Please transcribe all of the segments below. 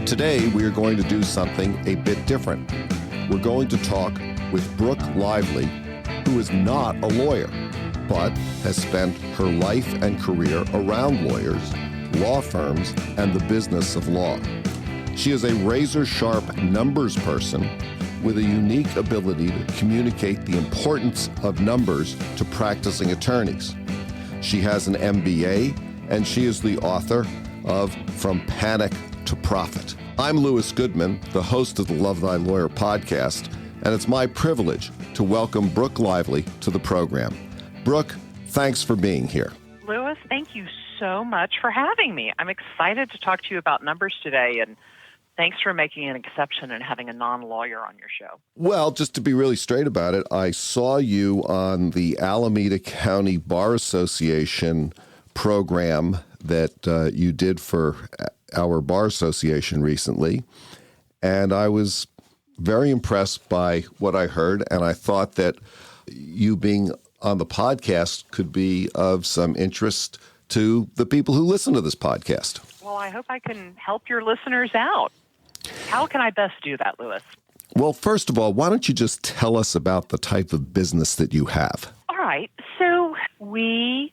Today, we are going to do something a bit different. We're going to talk with Brooke Lively, who is not a lawyer, but has spent her life and career around lawyers, law firms, and the business of law. She is a razor-sharp numbers person with a unique ability to communicate the importance of numbers to practicing attorneys. She has an MBA, and she is the author of From Panic to Profit. I'm Louis Goodman, the host of the Love Thy Lawyer podcast, and it's my privilege to welcome Brooke Lively to the program. Brooke, thanks for being here. Louis, thank you so much for having me. I'm excited to talk to you about numbers today, and thanks for making an exception and having a non-lawyer on your show. Well, just to be really straight about it, I saw you on the Alameda County Bar Association program that you did for our bar association recently, and I was very impressed by what I heard, and I thought that you being on the podcast could be of some interest to the people who listen to this podcast. Well, I hope I can help your listeners out. How can I best do that, Louis? Well, first of all, why don't you just tell us about the type of business that you have? All right. So we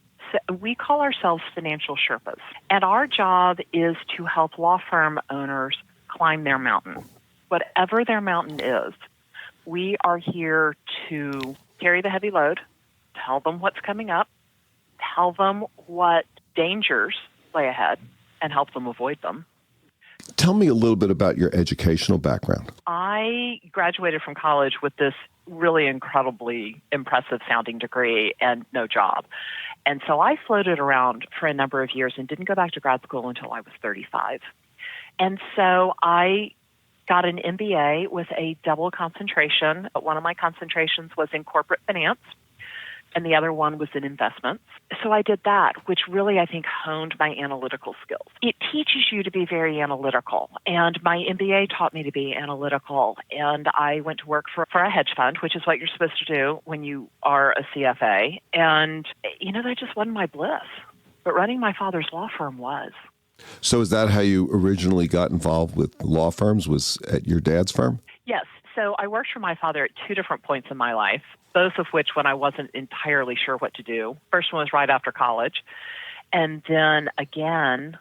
call ourselves financial Sherpas, and our job is to help law firm owners climb their mountain. Whatever their mountain is, we are here to carry the heavy load, tell them what's coming up, tell them what dangers lay ahead, and help them avoid them. Tell me a little bit about your educational background. I graduated from college with this really incredibly impressive sounding degree and no job. And so I floated around for a number of years and didn't go back to grad school until I was 35. And so I got an MBA with a double concentration. One of my concentrations was in corporate finance, and the other one was in investments. So I did that, which really, I think, honed my analytical skills. It teaches you to be very analytical, and my MBA taught me to be analytical, and I went to work for a hedge fund, which is what you're supposed to do when you are a CFA, and, that just wasn't my bliss. But running my father's law firm was. So is that how you originally got involved with law firms, was at your dad's firm? Yes. So I worked for my father at two different points in my life, both of which when I wasn't entirely sure what to do. First one was right after college. And then again,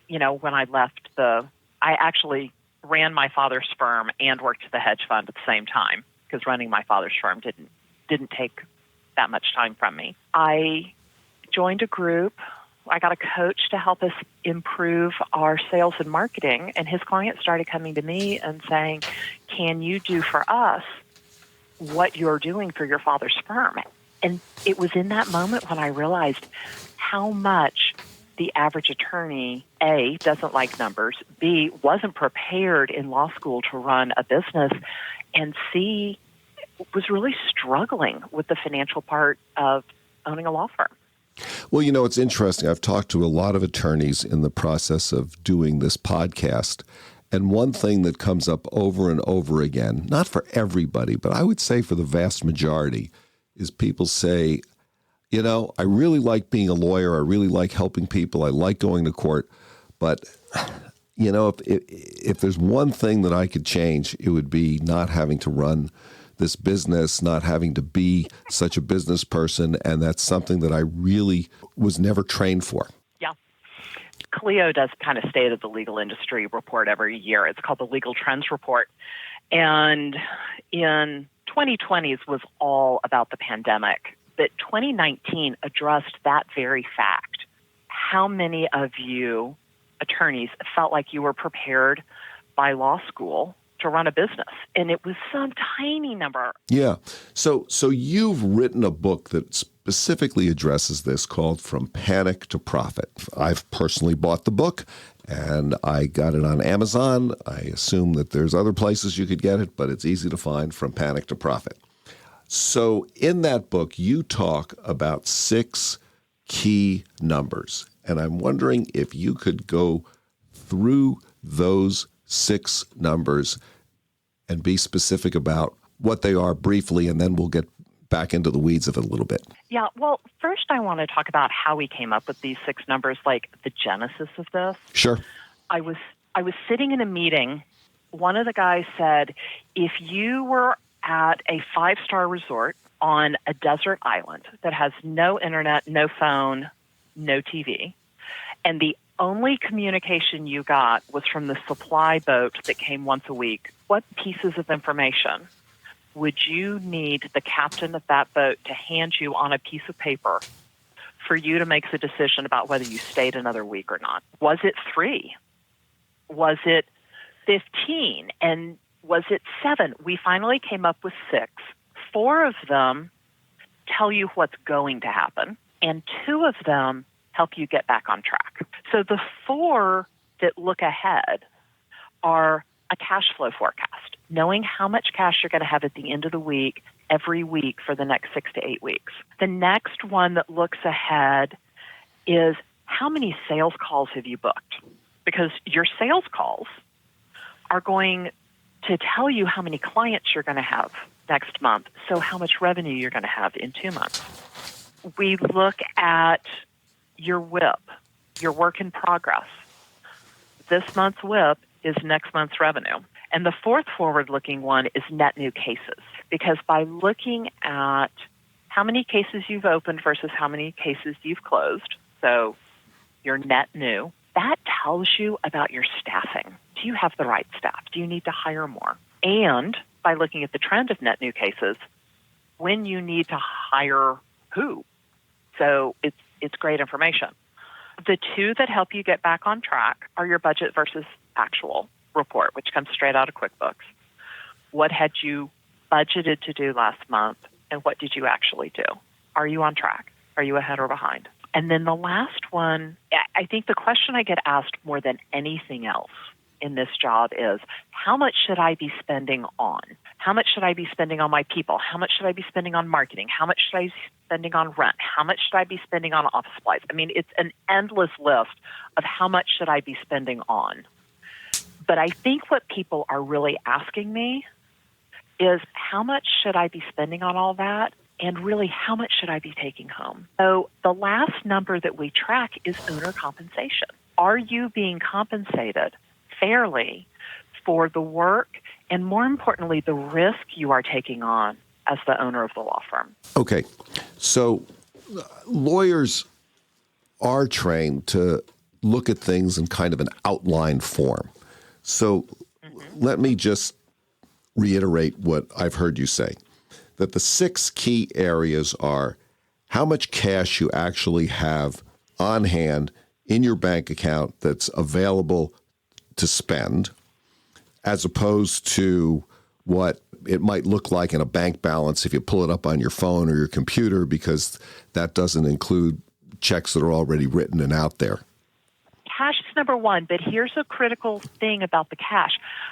when I left I actually ran my father's firm and worked at the hedge fund at the same time, because running my father's firm didn't take that much time from me. I joined a group. I got a coach to help us improve our sales and marketing, and his clients started coming to me and saying, can you do for us what you're doing for your father's firm? And it was in that moment when I realized how much the average attorney, A, doesn't like numbers, B, wasn't prepared in law school to run a business, and C, was really struggling with the financial part of owning a law firm. Well, it's interesting. I've talked to a lot of attorneys in the process of doing this podcast, and one thing that comes up over and over again, not for everybody, but I would say for the vast majority, is people say, I really like being a lawyer. I really like helping people. I like going to court. But, if there's one thing that I could change, it would be not having to run this business, not having to be such a business person, and that's something that I really was never trained for. Yeah. Clio does kind of state of the legal industry report every year. It's called the Legal Trends Report. And in 2020s was all about the pandemic, but 2019 addressed that very fact. How many of you attorneys felt like you were prepared by law school to run a business? And it was some tiny number. Yeah. So you've written a book that specifically addresses this called From Panic to Profit. I've personally bought the book, and I got it on Amazon. I assume that there's other places you could get it, but it's easy to find, From Panic to Profit. So in that book, you talk about 6 key numbers. And I'm wondering if you could go through those 6 numbers and be specific about what they are briefly, and then we'll get back into the weeds of it a little bit. Yeah, well, first I want to talk about how we came up with these 6 numbers, like the genesis of this. Sure. I was I was sitting in a meeting. One of the guys said, if you were at a 5-star resort on a desert island that has no internet, no phone, no TV, and the only communication you got was from the supply boat that came once a week, what pieces of information would you need the captain of that boat to hand you on a piece of paper for you to make the decision about whether you stayed another week or not? Was it 3? Was it 15? And was it 7? We finally came up with 6. 4 of them tell you what's going to happen, and 2 of them help you get back on track. So the 4 that look ahead are a cash flow forecast, knowing how much cash you're going to have at the end of the week, every week for the next 6 to 8 weeks. The next one that looks ahead is how many sales calls have you booked? Because your sales calls are going to tell you how many clients you're going to have next month, so how much revenue you're going to have in 2 months. We look at your WIP, your work in progress. This month's WIP is next month's revenue. And the 4th forward-looking one is net new cases, because by looking at how many cases you've opened versus how many cases you've closed, so your net new, that tells you about your staffing. Do you have the right staff? Do you need to hire more? And by looking at the trend of net new cases, when you need to hire who. So it's great information. The 2 that help you get back on track are your budget versus actual report, which comes straight out of QuickBooks. What had you budgeted to do last month, and what did you actually do? Are you on track? Are you ahead or behind? And then the last one, I think the question I get asked more than anything else in this job is, how much should I be spending on? How much should I be spending on my people? How much should I be spending on marketing? How much should I be spending on rent? How much should I be spending on office supplies? I mean, it's an endless list of how much should I be spending on. But I think what people are really asking me is, how much should I be spending on all that? And really, how much should I be taking home? So the last number that we track is owner compensation. Are you being compensated fairly for the work and, more importantly, the risk you are taking on as the owner of the law firm? Okay. So lawyers are trained to look at things in kind of an outline form. So let me just reiterate what I've heard you say, that the 6 key areas are how much cash you actually have on hand in your bank account that's available to spend, as opposed to what it might look like in a bank balance if you pull it up on your phone or your computer, because that doesn't include checks that are already written and out there. Cash is number 1, but here's a critical thing about the cash.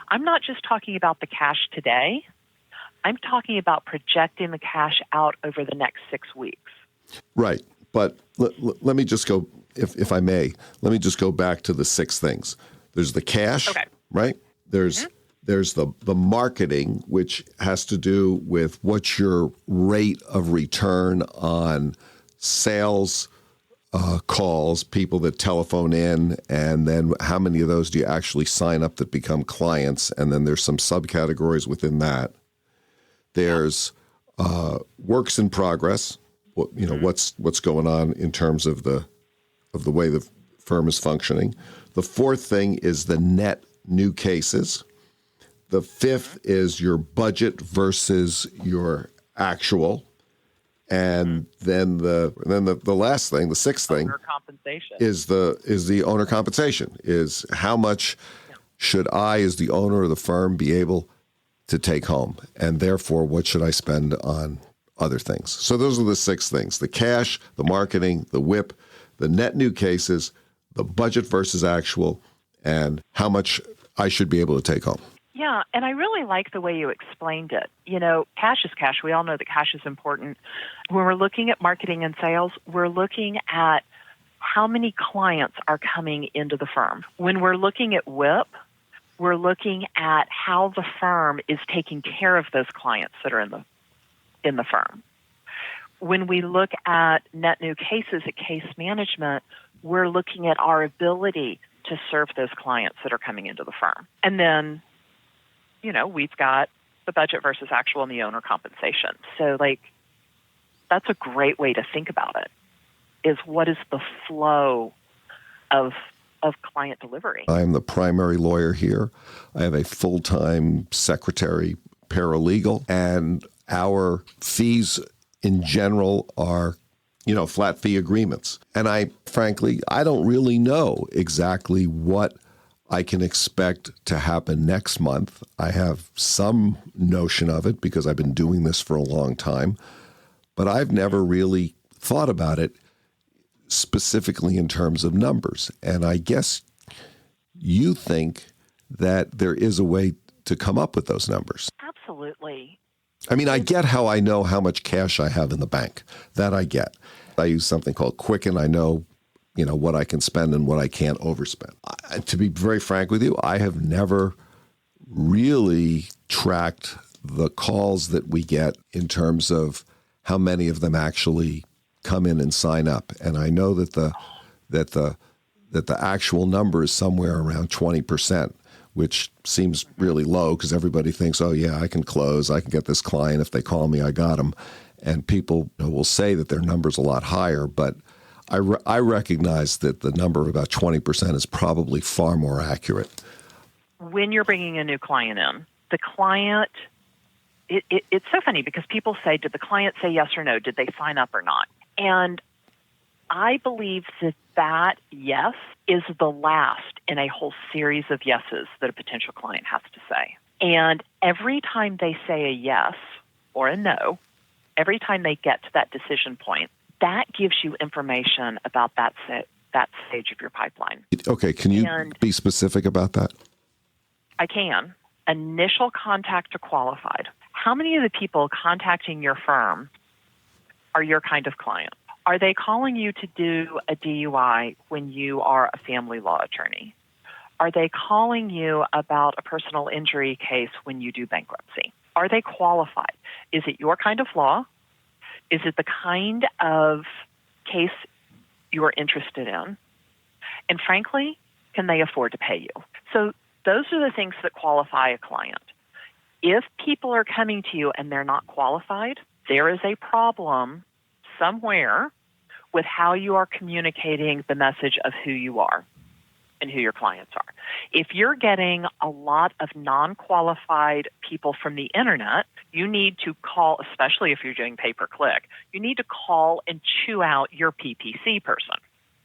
I'm not just talking about the cash today. I'm talking about projecting the cash out over the next 6 weeks. Right. But let me just go, if I may, let me just go back to the 6 things. There's the cash, okay, right? There's the marketing, which has to do with what's your rate of return on sales calls, people that telephone in, and then how many of those do you actually sign up that become clients? And then there's some subcategories within that. There's works in progress. What's going on in terms of the way the firm is functioning. The 4th thing is the net new cases. The 5th is your budget versus your actual. And then the last thing, the 6th thing, owner compensation, is the owner compensation. Is how much should I, as the owner of the firm, be able to take home, and therefore, what should I spend on other things? So those are the 6 things: the cash, the marketing, the WIP, the net new cases, the budget versus actual, and how much I should be able to take home. Yeah, and I really like the way you explained it. Cash is cash. We all know that cash is important. When we're looking at marketing and sales, we're looking at how many clients are coming into the firm. When we're looking at WIP, we're looking at how the firm is taking care of those clients that are in the firm. When we look at net new cases at case management, we're looking at our ability to serve those clients that are coming into the firm. And then, we've got the budget versus actual and the owner compensation. So that's a great way to think about it, is what is the flow of client delivery. I'm the primary lawyer here. I have a full-time secretary, paralegal, and our fees in general are, flat fee agreements. And I don't really know exactly what I can expect to happen next month. I have some notion of it because I've been doing this for a long time, but I've never really thought about it specifically in terms of numbers. And I guess you think that there is a way to come up with those numbers. Absolutely. I mean, I get how I know how much cash I have in the bank. That I get. I use something called Quicken. I know, what I can spend and what I can't overspend. To be very frank with you, I have never really tracked the calls that we get in terms of how many of them actually come in and sign up. And I know that the actual number is somewhere around 20%, which seems really low because everybody thinks, oh yeah, I can close, I can get this client. If they call me, I got them. And people will say that their number's a lot higher, but I recognize that the number of about 20% is probably far more accurate. When you're bringing a new client in, the client, it's so funny because people say, did the client say yes or no? Did they sign up or not? And I believe that yes is the last in a whole series of yeses that a potential client has to say. And every time they say a yes or a no, every time they get to that decision point, that gives you information about that stage of your pipeline. Okay, can you be specific about that? I can. Initial contact to qualified. How many of the people contacting your firm are your kind of client? Are they calling you to do a DUI when you are a family law attorney? Are they calling you about a personal injury case when you do bankruptcy? Are they qualified? Is it your kind of law? Is it the kind of case you're interested in? And frankly, can they afford to pay you? So those are the things that qualify a client. If people are coming to you and they're not qualified, there is a problem somewhere with how you are communicating the message of who you are and who your clients are. If you're getting a lot of non-qualified people from the internet, you need to call, especially if you're doing pay-per-click, you need to call and chew out your PPC person,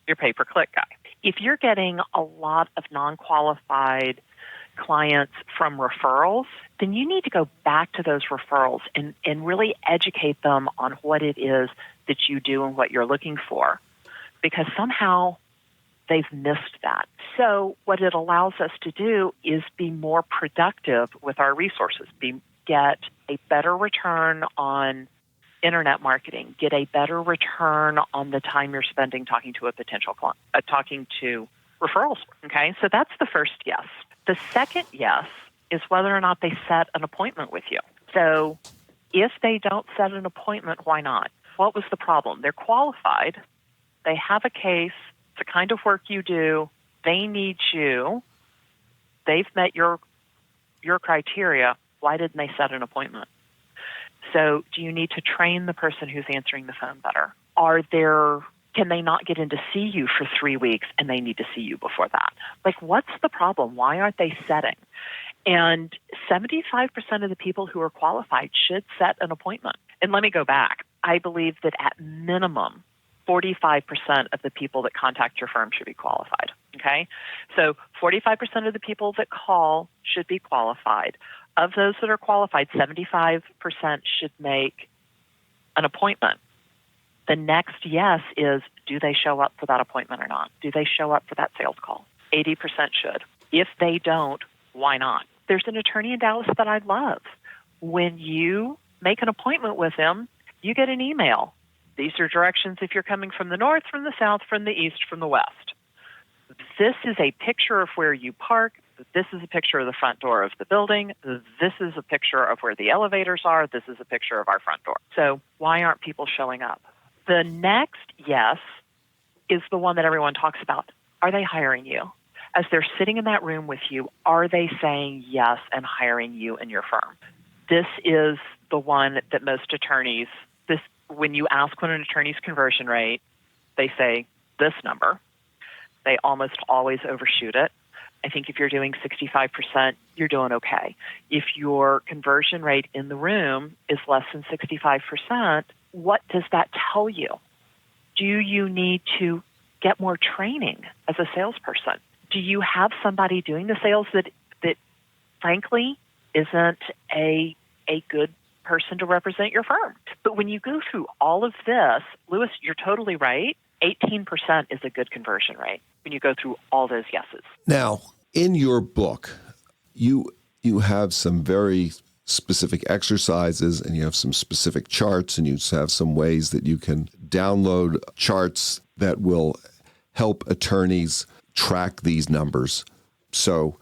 your pay-per-click guy. If you're getting a lot of non-qualified clients from referrals, then you need to go back to those referrals and really educate them on what it is that you do and what you're looking for, because somehow they've missed that. So what it allows us to do is be more productive with our resources, get a better return on internet marketing, get a better return on the time you're spending talking to a potential client, talking to referrals. Okay, so that's the first yes. The second yes is whether or not they set an appointment with you. So if they don't set an appointment, why not? What was the problem? They're qualified. They have a case. It's the kind of work you do. They need you. They've met your criteria. Why didn't they set an appointment? So do you need to train the person who's answering the phone better? Can they not get in to see you for 3 weeks and they need to see you before that? What's the problem? Why aren't they setting? And 75% of the people who are qualified should set an appointment. And let me go back. I believe that at minimum, 45% of the people that contact your firm should be qualified. Okay? So 45% of the people that call should be qualified. Of those that are qualified, 75% should make an appointment. The next yes is, do they show up for that appointment or not? Do they show up for that sales call? 80% should. If they don't, why not? There's an attorney in Dallas that I love. When you make an appointment with him, you get an email. These are directions if you're coming from the north, from the south, from the east, from the west. This is a picture of where you park. This is a picture of the front door of the building. This is a picture of where the elevators are. This is a picture of our front door. So why aren't people showing up? The next yes is the one that everyone talks about. Are they hiring you? As they're sitting in that room with you, are they saying yes and hiring you and your firm? This is the one that most attorneys, when you ask what an attorney's conversion rate, they say this number. They almost always overshoot it. I think if you're doing 65%, you're doing okay. If your conversion rate in the room is less than 65%, what does that tell you? Do you need to get more training as a salesperson? Do you have somebody doing the sales that frankly isn't a good person to represent your firm? But when you go through all of this, Lewis, you're totally right. 18% is a good conversion rate when you go through all those yeses. Now, in your book, you have some very specific exercises and you have some specific charts and you have some ways that you can download charts that will help attorneys track these numbers. So,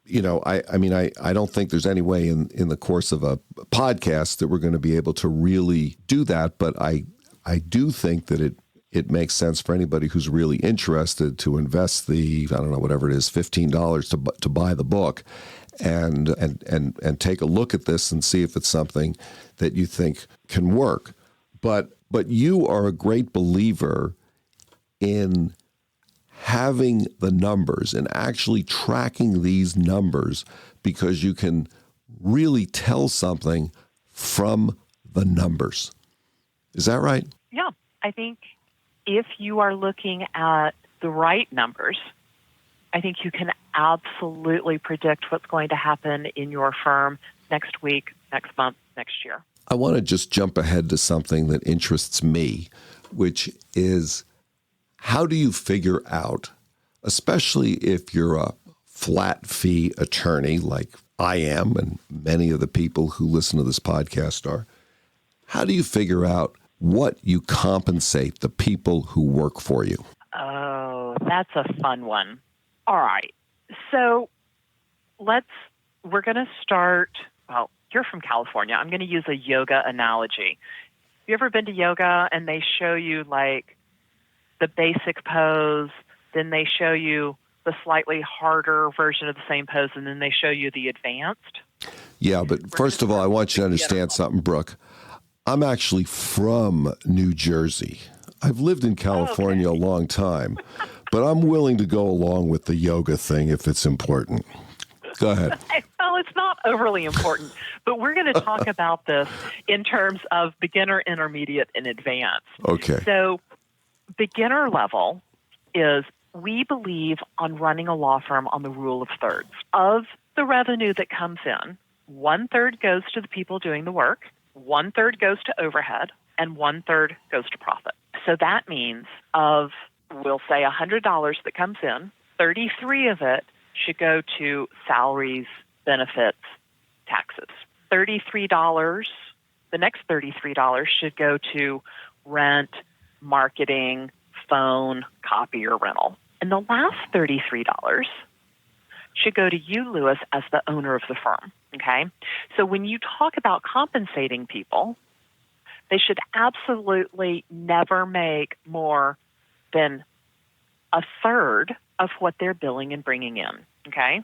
I don't think there's any way in the course of a podcast that we're going to be able to really do that, but I do think that it makes sense for anybody who's really interested to invest whatever it is, $15 to buy the book and take a look at this and see if it's something that you think can work. But you are a great believer in having the numbers and actually tracking these numbers because you can really tell something from the numbers. Is that right? Yeah, I think if you are looking at the right numbers, I think you can absolutely predict what's going to happen in your firm next week, next month, next year. I want to just jump ahead to something that interests me, which is how do you figure out, especially if you're a flat fee attorney like I am and many of the people who listen to this podcast are, how do you figure out what you compensate the people who work for you? Oh, that's a fun one. All right. So we're going to start, well, you're from California. I'm going to use a yoga analogy. Have you ever been to yoga and they show you like the basic pose, then they show you the slightly harder version of the same pose, and then they show you the advanced? Yeah, but first of all, I want you to understand something, Brooke. I'm actually from New Jersey. I've lived in California a long time, but I'm willing to go along with the yoga thing if it's important. Go ahead. Well, it's not overly important, but we're going to talk about this in terms of beginner, intermediate, and advanced. Okay. So beginner level is we believe on running a law firm on the rule of thirds. Of the revenue that comes in, 1/3 goes to the people doing the work, 1/3 goes to overhead, and 1/3 goes to profit. So that means we'll say $100 that comes in, 33 of it should go to salaries, benefits, taxes. $33, the next $33 should go to rent, marketing, phone, copy, or rental. And the last $33 should go to you, Lewis, as the owner of the firm, okay? So when you talk about compensating people, they should absolutely never make more than 1/3 of what they're billing and bringing in, okay?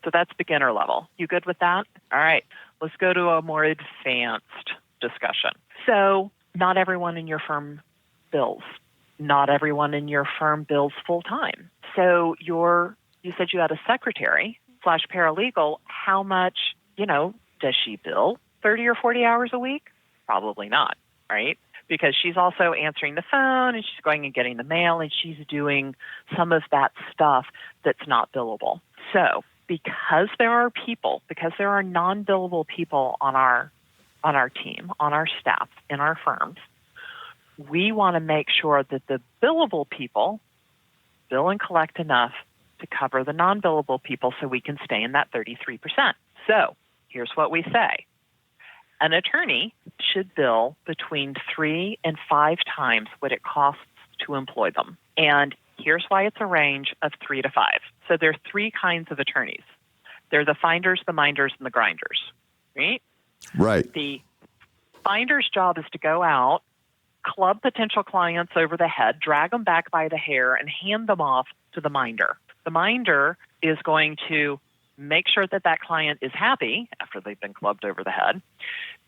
So that's beginner level. You good with that? All right, let's go to a more advanced discussion. So not everyone in your firm bills. Not everyone in your firm bills full-time. So you said you had a secretary/paralegal. How much, does she bill 30 or 40 hours a week? Probably not, right? Because she's also answering the phone and she's going and getting the mail and she's doing some of that stuff that's not billable. So because there are non-billable people on our team, on our staff, in our firms, we want to make sure that the billable people bill and collect enough to cover the non-billable people so we can stay in that 33%. So here's what we say. An attorney should bill between 3 and 5 times what it costs to employ them. And here's why it's a range of 3 to 5. So there are 3 kinds of attorneys. They're the finders, the minders, and the grinders, right? Right. The finder's job is to go out, club potential clients over the head, drag them back by the hair, and hand them off to the minder. The minder is going to make sure that that client is happy after they've been clubbed over the head,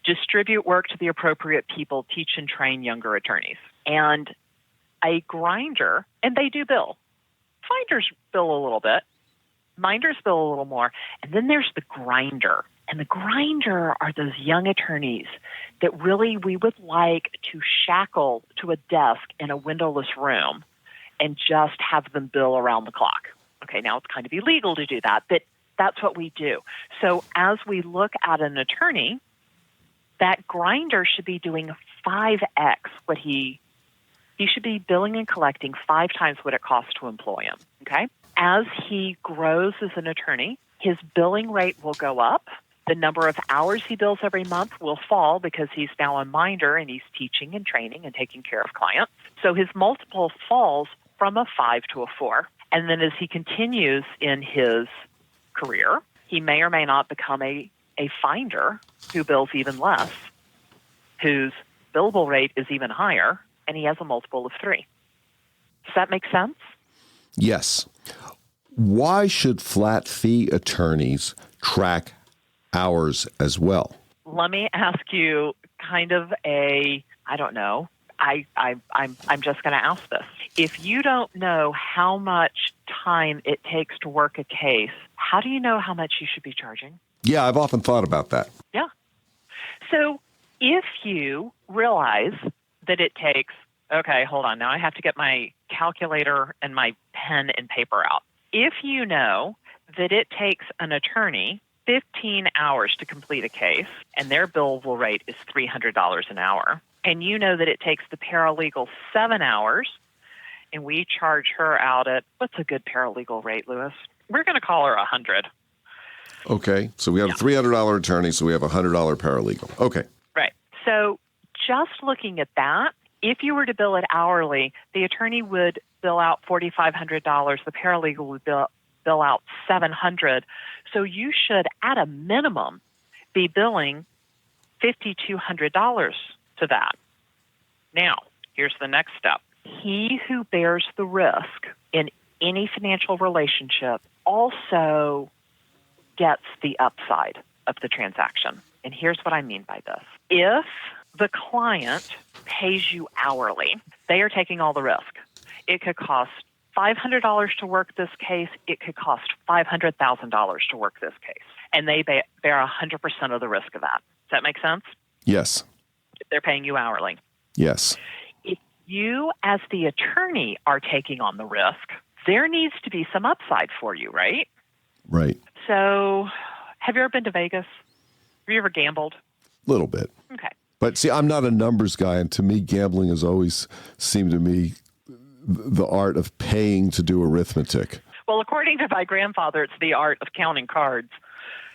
distribute work to the appropriate people, teach and train younger attorneys. And a grinder, and they do bill. Finders bill a little bit. Minders bill a little more. And then there's the grinder. And the grinder are those young attorneys that really we would like to shackle to a desk in a windowless room and just have them bill around the clock. Okay, now it's kind of illegal to do that, but that's what we do. So as we look at an attorney, that grinder should be doing 5x what he should be billing and collecting 5 times what it costs to employ him, okay? As he grows as an attorney, his billing rate will go up. The number of hours he bills every month will fall because he's now a minder and he's teaching and training and taking care of clients. So his multiple falls from a 5 to a 4. And then as he continues in his career, he may or may not become a finder who bills even less, whose billable rate is even higher, and he has a multiple of 3. Does that make sense? Yes. Why should flat fee attorneys track hours as well? Let me ask you kind of a, I don't know, I'm just going to ask this. If you don't know how much time it takes to work a case, how do you know how much you should be charging? Yeah, I've often thought about that. Yeah. So if you realize that it takes, okay, hold on, now I have to get my calculator and my pen and paper out. If you know that it takes an attorney 15 hours to complete a case and their billable rate is $300 an hour, and you know that it takes the paralegal 7 hours, and we charge her out at, what's a good paralegal rate, Louis? We're going to call her $100. Okay, so we have a $300 attorney, so we have a $100 paralegal. Okay. Right. So just looking at that, if you were to bill it hourly, the attorney would bill out $4,500. The paralegal would bill out $700. So you should, at a minimum, be billing $5,200 to that. Now, here's the next step. He who bears the risk in any financial relationship also gets the upside of the transaction. And here's what I mean by this. If the client pays you hourly, they are taking all the risk. It could cost $500 to work this case. It could cost $500,000 to work this case. And they bear 100% of the risk of that. Does that make sense? Yes. If they're paying you hourly. Yes. If you, as the attorney, are taking on the risk, there needs to be some upside for you, right? Right. So, have you ever been to Vegas? Have you ever gambled? A little bit. Okay. But see, I'm not a numbers guy, and to me, gambling has always seemed to me the art of paying to do arithmetic. Well, according to my grandfather, it's the art of counting cards.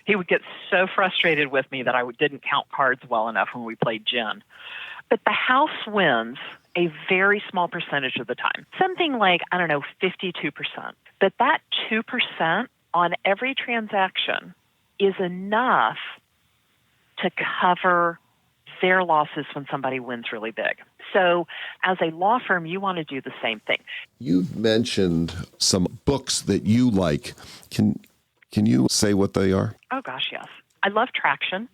He would get so frustrated with me that I didn't count cards well enough when we played gin. But the house wins a very small percentage of the time, something like, 52%. But that 2% on every transaction is enough to cover their losses when somebody wins really big. So as a law firm, you want to do the same thing. You've mentioned some books that you like. Can you say what they are? Oh, gosh, yes. I love Traction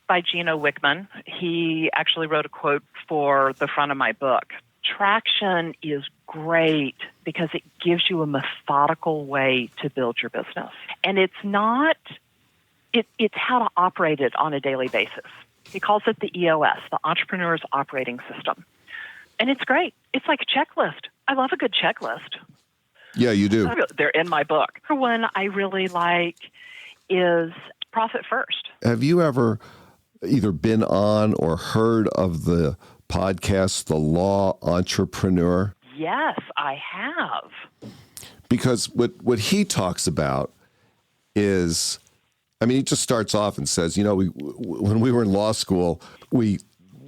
by Gino Wickman. He actually wrote a quote for the front of my book. Traction is great because it gives you a methodical way to build your business. And it's not, it's how to operate it on a daily basis. He calls it the EOS, the Entrepreneur's Operating System. And it's great. It's like a checklist. I love a good checklist. Yeah, you do. They're in my book. The one I really like is Profit First. Have you ever either been on or heard of the podcast, The Law Entrepreneur? Yes, I have. Because what he talks about is, he just starts off and says, when we were in law school, we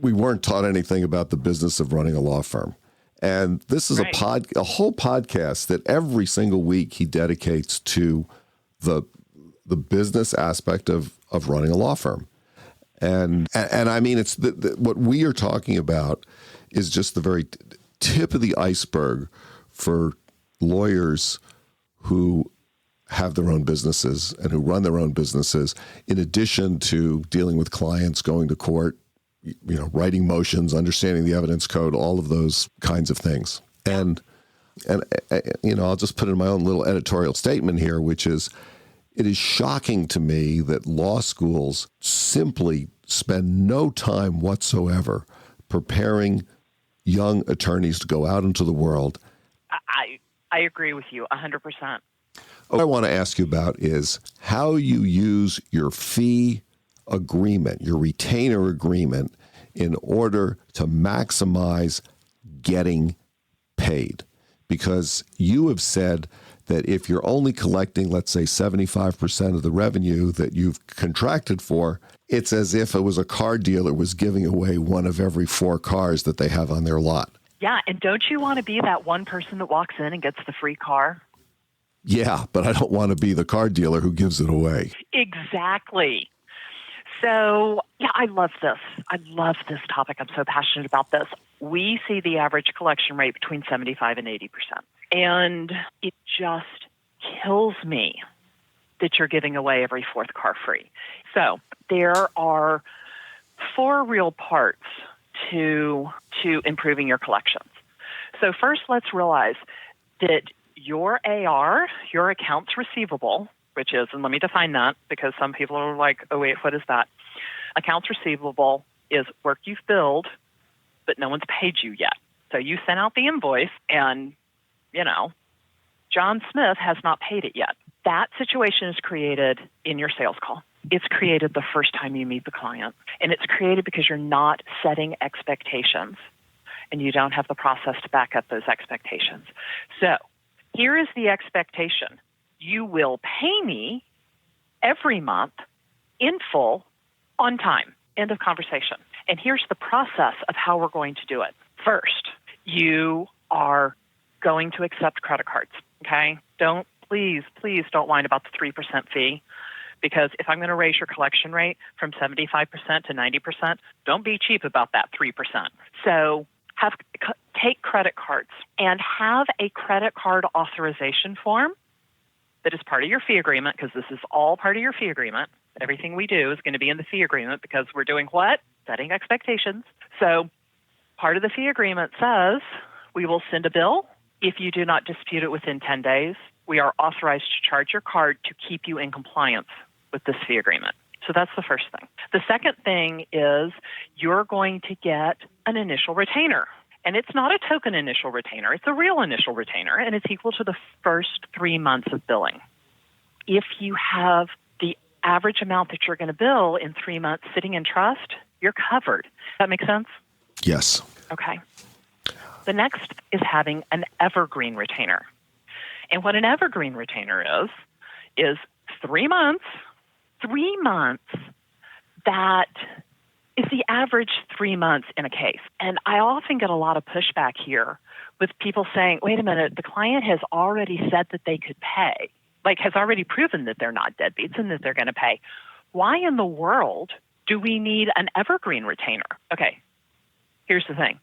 weren't taught anything about the business of running a law firm. And this is right. a whole podcast that every single week he dedicates to the business aspect of running a law firm. And it's what we are talking about is just the very tip of the iceberg for lawyers who have their own businesses and who run their own businesses, in addition to dealing with clients, going to court, writing motions, understanding the evidence code, all of those kinds of things. And I'll just put in my own little editorial statement here, which is, it is shocking to me that law schools simply spend no time whatsoever preparing young attorneys to go out into the world. I agree with you 100%. What I want to ask you about is how you use your fee agreement, your retainer agreement, in order to maximize getting paid. Because you have said that if you're only collecting, let's say, 75% of the revenue that you've contracted for, it's as if it was a car dealer was giving away one of every 4 cars that they have on their lot. Yeah, and don't you want to be that one person that walks in and gets the free car? Yeah, but I don't want to be the car dealer who gives it away. Exactly. So, yeah, I love this. I love this topic. I'm so passionate about this. We see the average collection rate between 75 and 80%. And it just kills me that you're giving away every 4th car free. So there are 4 real parts to improving your collections. So first, let's realize that your AR, your accounts receivable, which is, and let me define that because some people are like, oh, wait, what is that? Accounts receivable is work you've billed, but no one's paid you yet. So you sent out the invoice and, John Smith has not paid it yet. That situation is created in your sales call. It's created the first time you meet the client. And it's created because you're not setting expectations and you don't have the process to back up those expectations. So here is the expectation. You will pay me every month in full on time. End of conversation. And here's the process of how we're going to do it. First, you are going to accept credit cards, okay? Please don't whine about the 3% fee, because if I'm going to raise your collection rate from 75% to 90%, don't be cheap about that 3%. So take credit cards and have a credit card authorization form that is part of your fee agreement, because this is all part of your fee agreement. Everything we do is going to be in the fee agreement because we're doing what? Setting expectations. So part of the fee agreement says we will send a bill if you do not dispute it within 10 days. We are authorized to charge your card to keep you in compliance with this fee agreement. So that's the first thing. The second thing is you're going to get an initial retainer. And it's not a token initial retainer. It's a real initial retainer, and it's equal to the first 3 months of billing. If you have the average amount that you're going to bill in 3 months sitting in trust, you're covered. Does that make sense? Yes. Okay. The next is having an evergreen retainer. And what an evergreen retainer is 3 months. 3 months, that is the average 3 months in a case. And I often get a lot of pushback here with people saying, wait a minute, the client has already said that they could pay, has already proven that they're not deadbeats and that they're going to pay. Why in the world do we need an evergreen retainer? Okay, here's the thing.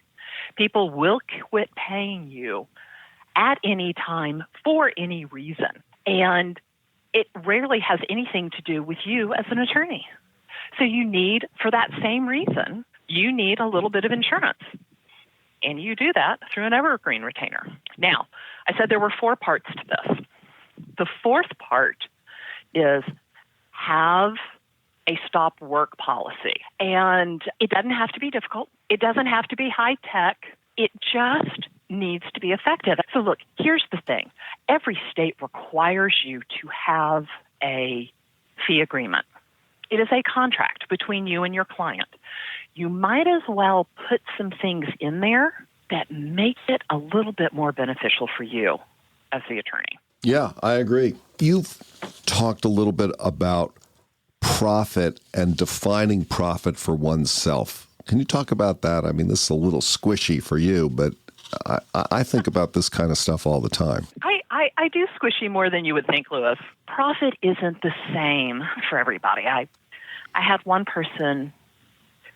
People will quit paying you at any time for any reason. And it rarely has anything to do with you as an attorney. So you need, for that same reason, you need a little bit of insurance. And you do that through an evergreen retainer. Now, I said there were 4 parts to this. The 4th part is have a stop work policy. And it doesn't have to be difficult. It doesn't have to be high tech. It just needs to be effective. So look, here's the thing. Every state requires you to have a fee agreement. It is a contract between you and your client. You might as well put some things in there that make it a little bit more beneficial for you as the attorney. Yeah, I agree. You've talked a little bit about profit and defining profit for oneself. Can you talk about that? I mean, this is a little squishy for you, but I think about this kind of stuff all the time. I do squishy more than you would think, Lewis. Profit isn't the same for everybody. I had one person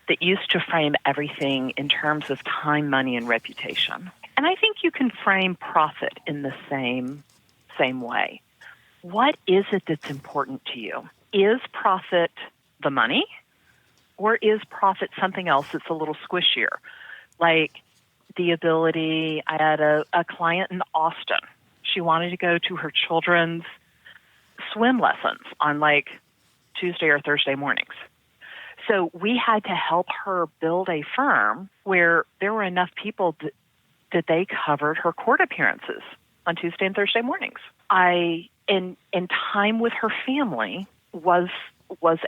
that used to frame everything in terms of time, money, and reputation. And I think you can frame profit in the same same way. What is it that's important to you? Is profit the money, or is profit something else that's a little squishier? Like the ability, I had a client in Austin. She wanted to go to her children's swim lessons on like Tuesday or Thursday mornings. So we had to help her build a firm where there were enough people that they covered her court appearances on Tuesday and Thursday mornings. And time with her family was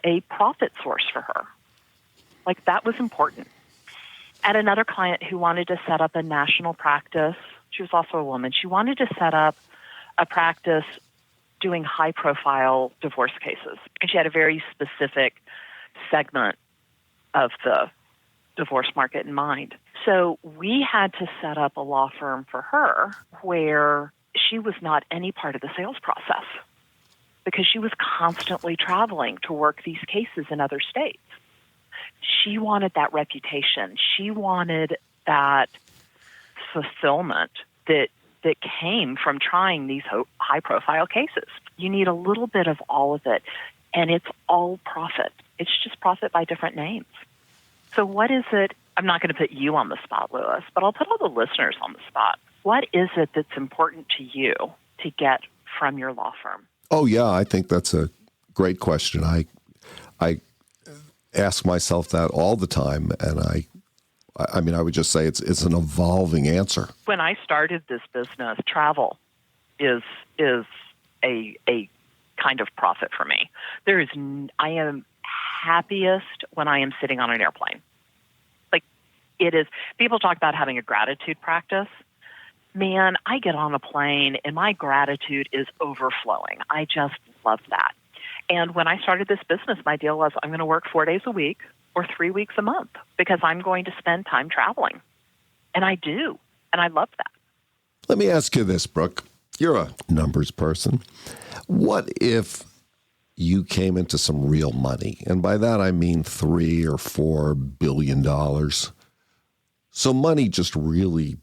a profit source for her. Like that was important. At another client who wanted to set up a national practice, she was also a woman, she wanted to set up a practice doing high-profile divorce cases. And she had a very specific segment of the divorce market in mind. So we had to set up a law firm for her where she was not any part of the sales process because she was constantly traveling to work these cases in other states. She wanted that reputation. She wanted that fulfillment that came from trying these high-profile cases. You need a little bit of all of it, and it's all profit. It's just profit by different names. So what is it? I'm not going to put you on the spot, Lewis, but I'll put all the listeners on the spot. What is it that's important to you to get from your law firm? Oh, yeah, I think that's a great question. I ask myself that all the time, and I mean, I would just say it's an evolving answer. When I started this business, travel is a kind of profit for me. I am happiest when I am sitting on an airplane. Like it is. People talk about having a gratitude practice. Man, I get on a plane and my gratitude is overflowing. I just love that. And when I started this business, my deal was I'm going to work 4 days a week or 3 weeks a month because I'm going to spend time traveling. And I do. And I love that. Let me ask you this, Brooke. You're a numbers person. What if you came into some real money? And by that, I mean $3 or $4 billion. So money just really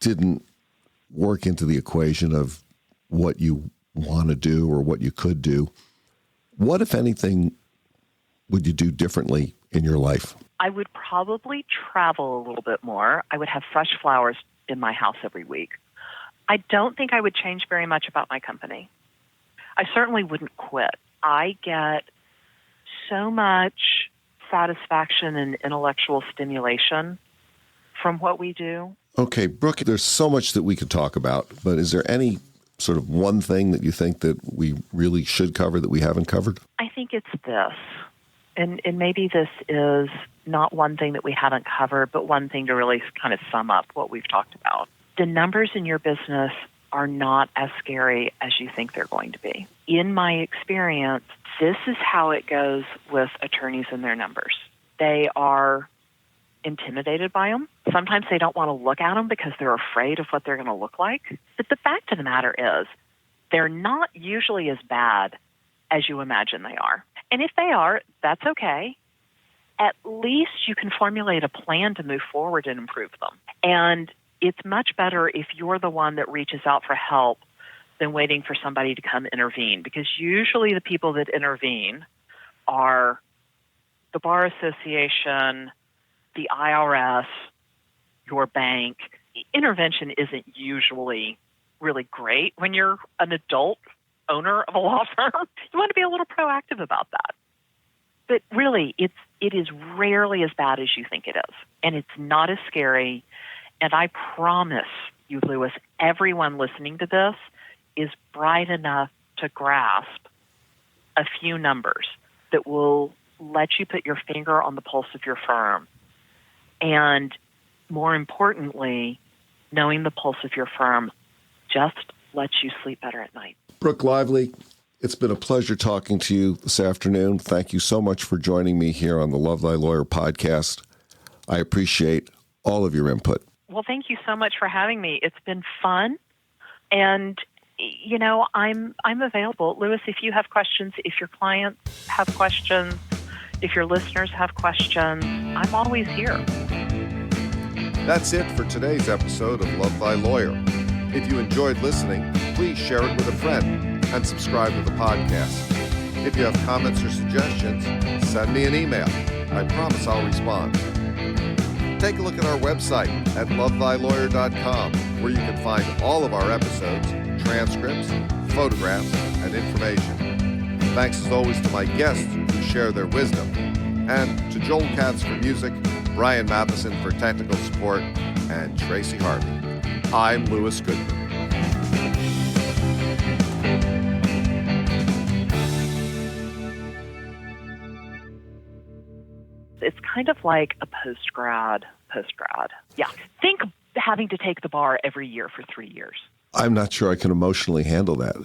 didn't work into the equation of what you want to do or what you could do. What, if anything, would you do differently in your life? I would probably travel a little bit more. I would have fresh flowers in my house every week. I don't think I would change very much about my company. I certainly wouldn't quit. I get so much satisfaction and intellectual stimulation from what we do. Okay, Brooke, there's so much that we could talk about, but is there any sort of one thing that you think that we really should cover that we haven't covered? I think it's this, and maybe this is not one thing that we haven't covered, but one thing to really kind of sum up what we've talked about. The numbers in your business are not as scary as you think they're going to be. In my experience, this is how it goes with attorneys and their numbers. They are intimidated by them. Sometimes they don't want to look at them because they're afraid of what they're going to look like. But the fact of the matter is, they're not usually as bad as you imagine they are. And if they are, that's okay. At least you can formulate a plan to move forward and improve them. And it's much better if you're the one that reaches out for help than waiting for somebody to come intervene, because usually the people that intervene are the Bar Association, the IRS, your bank. Intervention isn't usually really great when you're an adult owner of a law firm. You want to be a little proactive about that. But really, it is rarely as bad as you think it is. And it's not as scary. And I promise you, Lewis, everyone listening to this is bright enough to grasp a few numbers that will let you put your finger on the pulse of your firm. And more importantly, knowing the pulse of your firm just lets you sleep better at night. Brooke Lively, it's been a pleasure talking to you this afternoon. Thank you so much for joining me here on the Love Thy Lawyer podcast. I appreciate all of your input. Well, thank you so much for having me. It's been fun. And, you know, I'm available. Lewis, if you have questions, if your clients have questions, if your listeners have questions, I'm always here. That's it for today's episode of Love Thy Lawyer. If you enjoyed listening, please share it with a friend and subscribe to the podcast. If you have comments or suggestions, send me an email. I promise I'll respond. Take a look at our website at lovethylawyer.com, where you can find all of our episodes, transcripts, photographs, and information. Thanks as always to my guests who share their wisdom, and to Joel Katz for music, Brian Matheson for technical support, and Tracy Harvey. I'm Louis Goodman. It's kind of like a post-grad. Yeah. Think having to take the bar every year for 3 years. I'm not sure I can emotionally handle that.